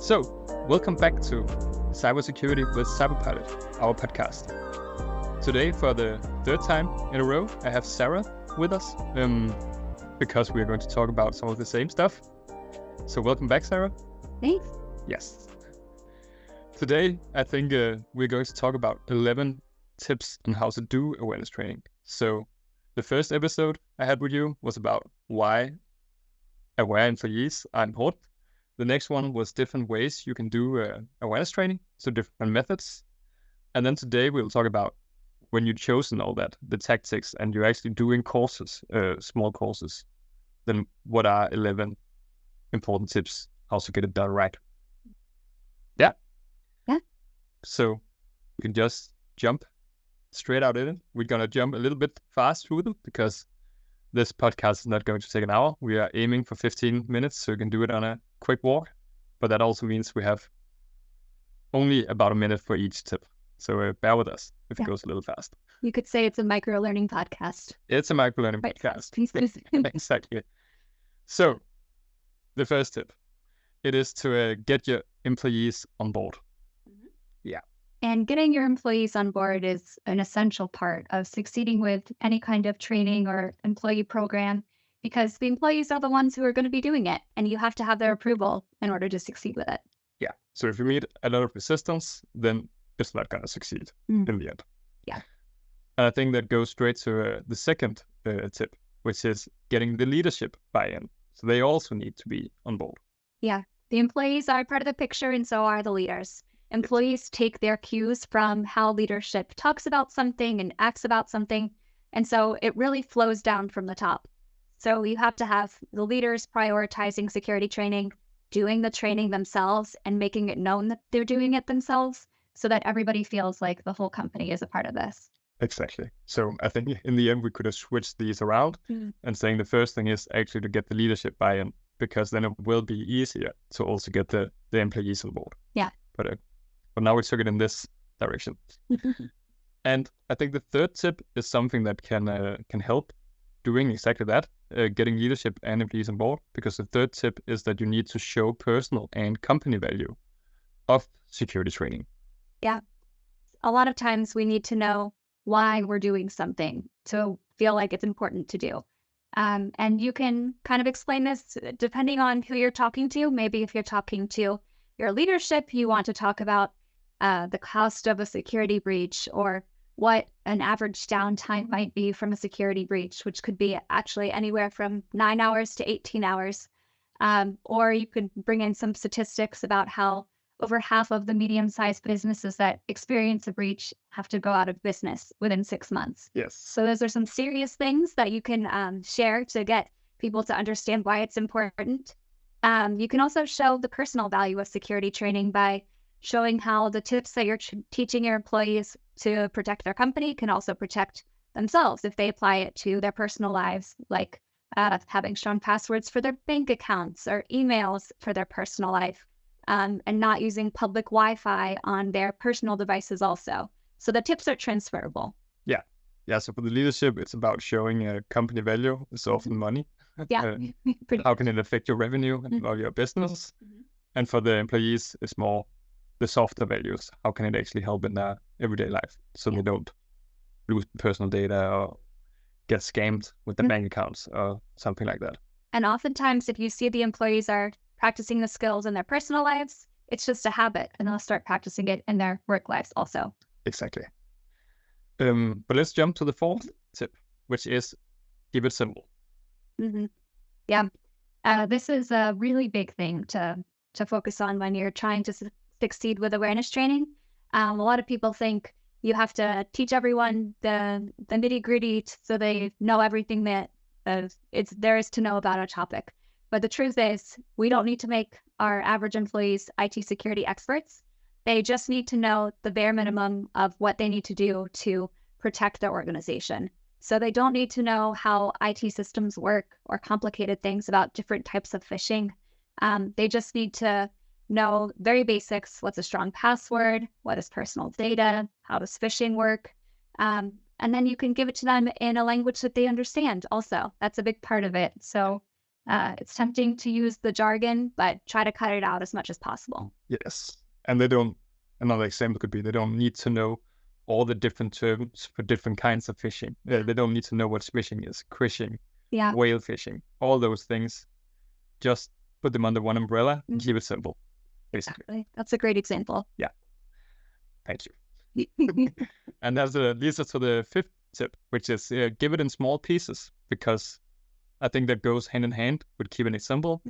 So, welcome back to Cybersecurity with Cyberpilot, our podcast. Today, for the third time in a row, I have Sarah with us because we are going to talk about some of the same stuff. So, welcome back, Sarah. Thanks. Yes. Today, I think we're going to talk about 11 tips on how to do awareness training. So, the first episode I had with you was about why aware employees are important. The next one was different ways you can do awareness training, so different methods. And then today we'll talk about when you've chosen all that, the tactics, and you're actually doing courses, small courses, then what are 11 important tips, how to get it done right. Yeah? Yeah. So we can just jump straight out in it. We're going to jump a little bit fast through them because this podcast is not going to take an hour. We are aiming for 15 minutes, so you can do it on a quick walk. But that also means we have only about a minute for each tip. So bear with us if it goes a little fast. You could say it's a micro-learning podcast. It's a micro-learning podcast. Exactly. So the first tip, it is to get your employees on board. Mm-hmm. Yeah. And getting your employees on board is an essential part of succeeding with any kind of training or employee program, because the employees are the ones who are going to be doing it, and you have to have their approval in order to succeed with it. Yeah. So if you meet a lot of resistance, then it's not going to succeed in the end. Yeah. And I think that goes straight to the second tip, which is getting the leadership buy-in. So they also need to be on board. Yeah. The employees are part of the picture, and so are the leaders. Employees take their cues from how leadership talks about something and acts about something. And so it really flows down from the top. So you have to have the leaders prioritizing security training, doing the training themselves, and making it known that they're doing it themselves so that everybody feels like the whole company is a part of this. Exactly. So I think in the end, we could have switched these around and saying the first thing is actually to get the leadership buy-in, because then it will be easier to also get the employees on board. Yeah. But now we took it in this direction. And I think the third tip is something that can help doing exactly that, getting leadership and employees on board, because the third tip is that you need to show personal and company value of security training. Yeah. A lot of times we need to know why we're doing something to feel like it's important to do. And you can kind of explain this depending on who you're talking to. Maybe if you're talking to your leadership, you want to talk about the cost of a security breach, or what an average downtime might be from a security breach, which could be actually anywhere from 9 hours to 18 hours. Or you could bring in some statistics about how over half of the medium-sized businesses that experience a breach have to go out of business within 6 months. Yes. So those are some serious things that you can share to get people to understand why it's important. You can also show the personal value of security training by showing how the tips that you're teaching your employees to protect their company can also protect themselves if they apply it to their personal lives, like having strong passwords for their bank accounts or emails for their personal life, and not using public Wi-Fi on their personal devices also. So the tips are transferable. Yeah. Yeah. So for the leadership, it's about showing a company value. It's often money. Yeah. How can it affect your revenue and your business? And for the employees, it's more the softer values. How can it actually help in their everyday life so they don't lose personal data or get scammed with their bank accounts or something like that. And oftentimes, if you see the employees are practicing the skills in their personal lives, it's just a habit, and they'll start practicing it in their work lives also. Exactly. But let's jump to the fourth tip, which is keep it simple. Yeah. This is a really big thing to focus on when you're trying to succeed with awareness training. A lot of people think you have to teach everyone the nitty-gritty so they know everything that there is to know about a topic. But the truth is, we don't need to make our average employees IT security experts. They just need to know the bare minimum of what they need to do to protect their organization. So they don't need to know how IT systems work or complicated things about different types of phishing. They just need to know very basics. What's a strong password? What is personal data? How does phishing work? And then you can give it to them in a language that they understand also. That's a big part of it. So It's tempting to use the jargon, but try to cut it out as much as possible. Yes. And another example could be they don't need to know all the different terms for different kinds of fishing. They don't need to know what fishing is, quishing, whale fishing, all those things. Just put them under one umbrella and keep it simple, basically. Exactly. That's a great example. Yeah. Thank you. And that leads us to the fifth tip, which is give it in small pieces, because I think that goes hand in hand with keeping it simple.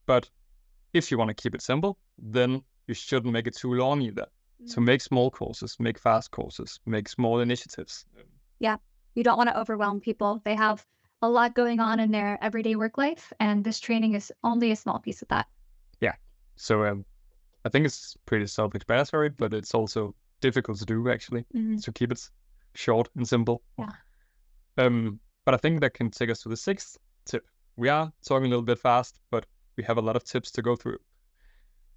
But if you want to keep it simple, then you shouldn't make it too long either. So make small courses, make fast courses, make small initiatives. Yeah, you don't want to overwhelm people. They have a lot going on in their everyday work life, and this training is only a small piece of that. Yeah, so I think it's pretty self-explanatory, but it's also difficult to do, actually, to keep it short and simple. Yeah. But I think that can take us to the sixth tip. We are talking a little bit fast, but we have a lot of tips to go through.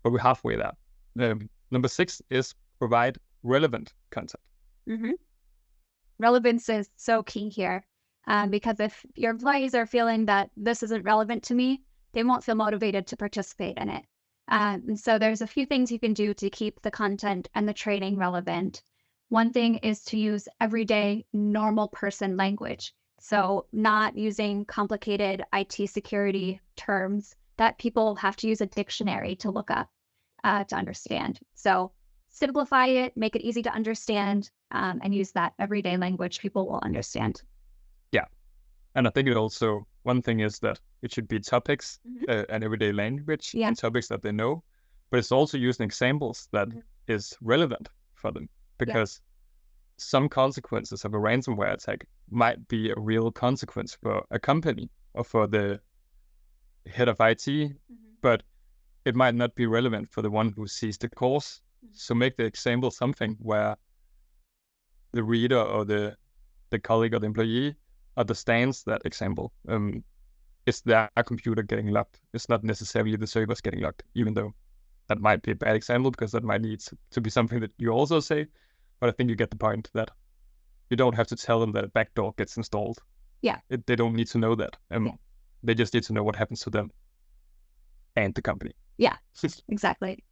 But we're halfway there. Number 6 is provide relevant content. Relevance is so key here, because if your employees are feeling that this isn't relevant to me, they won't feel motivated to participate in it. And so there's a few things you can do to keep the content and the training relevant. One thing is to use everyday normal person language. So not using complicated IT security terms that people have to use a dictionary to look up to understand. So simplify it, make it easy to understand, and use that everyday language people will understand. Yeah. And I think one thing is that it should be topics and everyday language and topics that they know, but it's also using examples that is relevant for them, because some consequences of a ransomware attack might be a real consequence for a company or for the head of IT, but it might not be relevant for the one who sees the course. So make the example something where the reader or the colleague or the employee understands that example. It's their computer getting locked. It's not necessarily the servers getting locked, even though that might be a bad example, because that might need to be something that you also say. But I think you get the point that you don't have to tell them that a backdoor gets installed. Yeah. They don't need to know that. They just need to know what happens to them and the company. Yeah, exactly.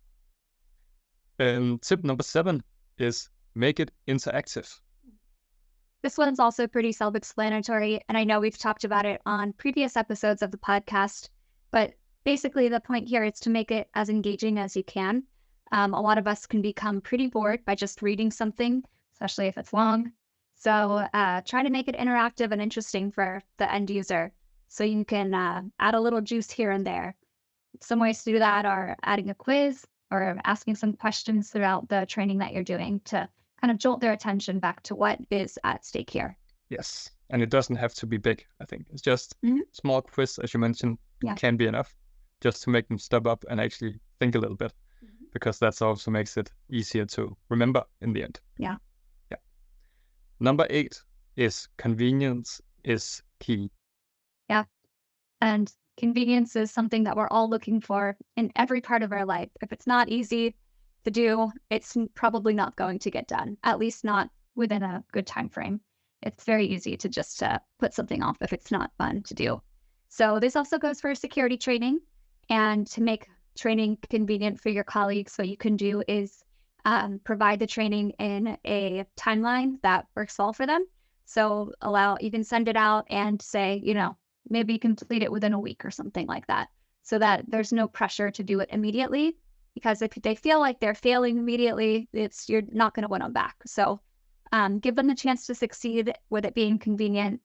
Tip number 7 is make it interactive. This one's also pretty self-explanatory, and I know we've talked about it on previous episodes of the podcast, but basically the point here is to make it as engaging as you can. A lot of us can become pretty bored by just reading something, especially if it's long. So try to make it interactive and interesting for the end user, so you can add a little juice here and there. Some ways to do that are adding a quiz or asking some questions throughout the training that you're doing to kind of jolt their attention back to what is at stake here. Yes, and it doesn't have to be big, I think. It's just small quiz, as you mentioned, can be enough, just to make them stop up and actually think a little bit, because that also makes it easier to remember in the end. Yeah. Number 8 is convenience is key. Yeah, and convenience is something that we're all looking for in every part of our life. If it's not easy to do, it's probably not going to get done, at least not within a good time frame. It's very easy to just put something off if it's not fun to do. So this also goes for security training. And to make training convenient for your colleagues, what you can do is provide the training in a timeline that works well for them. So you can send it out and say, maybe complete it within a week or something like that, so that there's no pressure to do it immediately. Because if they feel like they're failing immediately, you're not going to win them back. So give them the chance to succeed with it being convenient.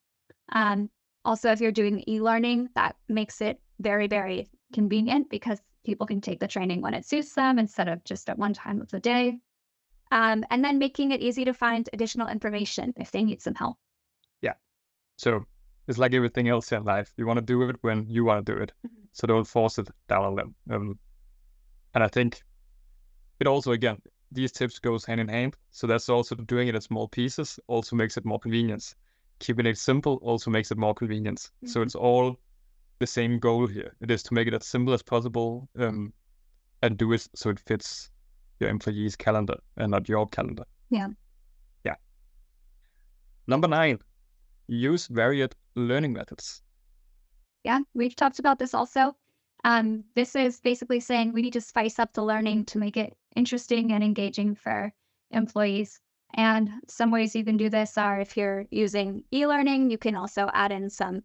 Also, if you're doing e-learning, that makes it very, very convenient, because people can take the training when it suits them instead of just at one time of the day. And then making it easy to find additional information if they need some help. Yeah. So it's like everything else in life. You want to do it when you want to do it. So don't force it down on them. And I think it also, again, these tips goes hand in hand. So that's also doing it in small pieces also makes it more convenience. Keeping it simple also makes it more convenience. So it's all the same goal here. It is to make it as simple as possible and do it so it fits your employee's calendar and not your calendar. Yeah. Number 9, use varied learning methods. Yeah, we've talked about this also. This is basically saying we need to spice up the learning to make it interesting and engaging for employees. And some ways you can do this are if you're using e-learning, you can also add in some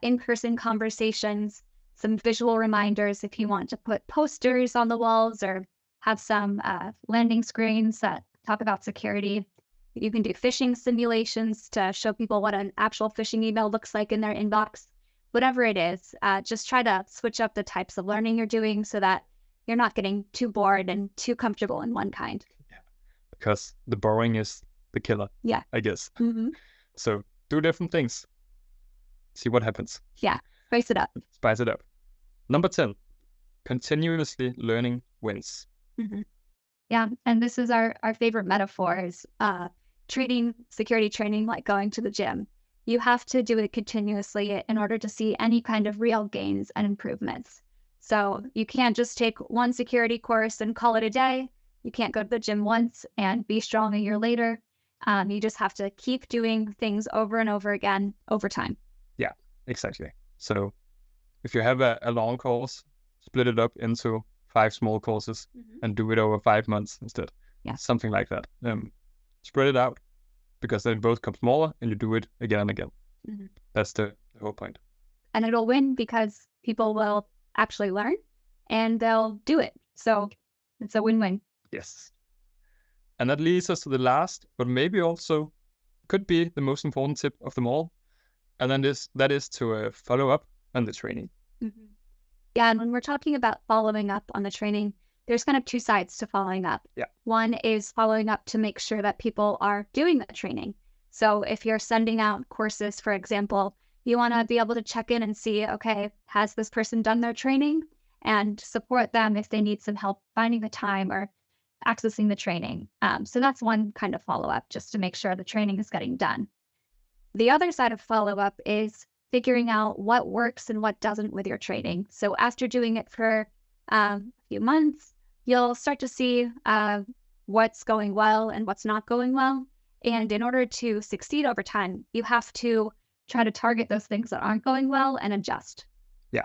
in-person conversations, some visual reminders if you want to put posters on the walls or have some landing screens that talk about security. You can do phishing simulations to show people what an actual phishing email looks like in their inbox. Whatever it is, just try to switch up the types of learning you're doing so that you're not getting too bored and too comfortable in one kind. Because the boring is the killer, Yeah. I guess. Mm-hmm. So do different things. See what happens. Yeah. Spice it up. Spice it up. Number 10, continuously learning wins. Mm-hmm. Yeah. And this is our favorite metaphor is treating security training like going to the gym. You have to do it continuously in order to see any kind of real gains and improvements. So you can't just take one security course and call it a day. You can't go to the gym once and be strong a year later. You just have to keep doing things over and over again over time. Yeah, exactly. So if you have a long course, split it up into 5 small courses and do it over 5 months instead. Yeah. Something like that. Spread it out because then both come smaller and you do it again and again. Mm-hmm. That's the whole point. And it'll win because people will actually learn and they'll do it. So it's a win-win. Yes. And that leads us to the last, but maybe also could be the most important tip of them all. And then that is to follow up on the training. Mm-hmm. Yeah, and when we're talking about following up on the training, there's kind of 2 sides to following up. Yeah. One is following up to make sure that people are doing the training. So if you're sending out courses, for example, you want to be able to check in and see, okay, has this person done their training? And support them if they need some help finding the time or accessing the training. So that's one kind of follow-up, just to make sure the training is getting done. The other side of follow-up is figuring out what works and what doesn't with your training. So after doing it for a few months, you'll start to see what's going well and what's not going well. And in order to succeed over time, you have to try to target those things that aren't going well and adjust. Yeah.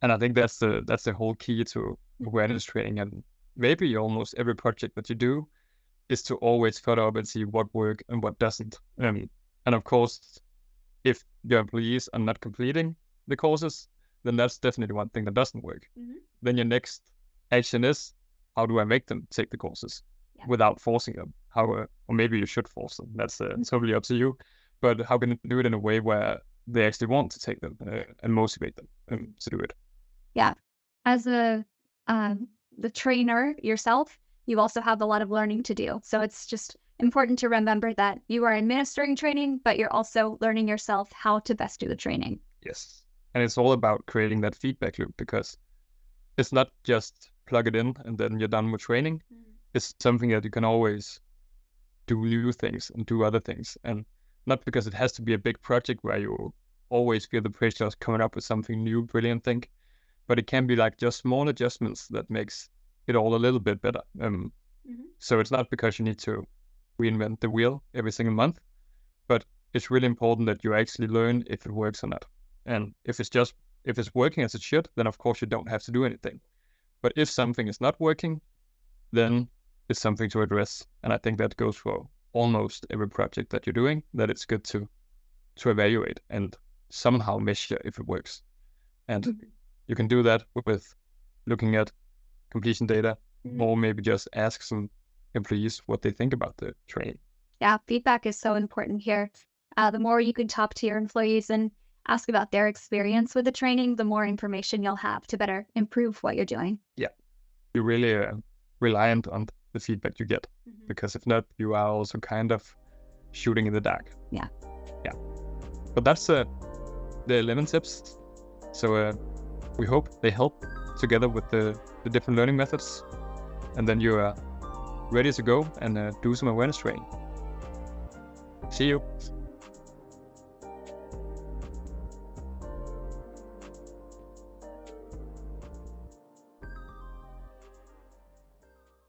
And I think that's the whole key to awareness training. And maybe almost every project that you do is to always follow up and see what works and what doesn't. And of course, if your employees are not completing the courses, then that's definitely one thing that doesn't work. Mm-hmm. Then your next action is, how do I make them take the courses without forcing them? How, or maybe you should force them. That's totally up to you. But how can you do it in a way where they actually want to take them and motivate them to do it? Yeah. As the trainer yourself, you also have a lot of learning to do. So it's just important to remember that you are administering training, but you're also learning yourself how to best do the training. Yes. And it's all about creating that feedback loop, because it's not just plug it in and then you're done with training. It's something that you can always do new things and do other things. And not because it has to be a big project where you always feel the pressure of coming up with something new, brilliant thing, but it can be like just small adjustments that makes it all a little bit better. So it's not because you need to reinvent the wheel every single month, but it's really important that you actually learn if it works or not. And if it's working as it should, then of course you don't have to do anything. But if something is not working, then it's something to address. And I think that goes for almost every project that you're doing, that it's good to evaluate and somehow measure if it works. And you can do that with looking at completion data, or maybe just ask some employees what they think about the training. Yeah, feedback is so important here. The more you can talk to your employees and ask about their experience with the training, the more information you'll have to better improve what you're doing. Yeah, you're really reliant on the feedback you get, because if not, you are also kind of shooting in the dark. Yeah. But that's the 11 tips. So we hope they help together with the different learning methods, and then you are ready to go and do some awareness training. See you.